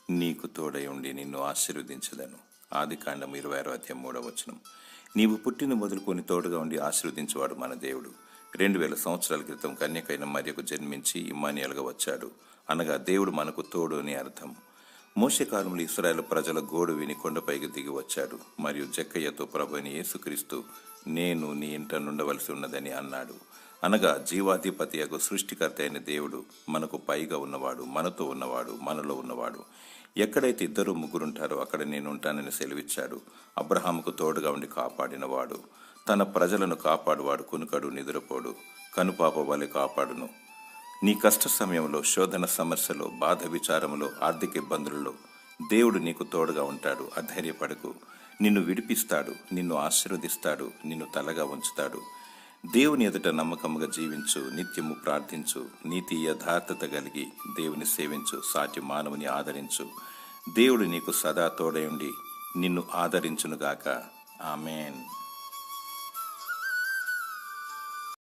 నీకు తోడై ఉండి నిన్ను ఆశీర్వదించదను. ఆదికాండం 26:3. నీవు పుట్టిన మొదలుకొని తోడుగా ఉండి ఆశీర్వదించేవాడు మన దేవుడు. 2000 సంవత్సరాల క్రితం కన్యకైన మరియకు జన్మించి ఇమ్మానుయేలుగా వచ్చాడు. అనగా దేవుడు మనకు తోడు అని అర్థం. మోషే కాలంలో ఇశ్రాయేలు ప్రజల గోడు విని కొండపైకి దిగి వచ్చాడు. మరియు జక్కయ్యతో ప్రభు అయిన యేసుక్రీస్తు నేను నీ ఇంట నుండవలసి ఉన్నదని అన్నాడు. అనగా జీవాధిపతియగు సృష్టికర్త అయిన దేవుడు మనకు పైగా ఉన్నవాడు, మనతో ఉన్నవాడు, మనలో ఉన్నవాడు. ఎక్కడైతే 2-3 ఉంటారో అక్కడ నేను ఉంటానని సెలవిచ్చాడు. అబ్రహాముకు తోడుగా ఉండి కాపాడినవాడు. తన ప్రజలను కాపాడువాడు, కునుకడు, నిద్రపోడు, కనుపాప వలె కాపాడును. నీ కష్ట సమయంలో, శోధన సమస్యలో, బాధ విచారంలో, ఆర్థిక ఇబ్బందులలో దేవుడు నీకు తోడుగా ఉంటాడు. అధైర్యపడకు. నిన్ను విడిపిస్తాడు, నిన్ను ఆశీర్వదిస్తాడు, నిన్ను తలగా ఉంచుతాడు. దేవుని ఎదుట నమ్మకముగా జీవించు, నిత్యము ప్రార్థించు, నీతి యథార్థత కలిగి దేవుని సేవించు, సాటి మానవుని ఆదరించు. దేవుడు నీకు సదా తోడై ఉండి నిన్ను ఆదరించునుగాక. ఆమేన్.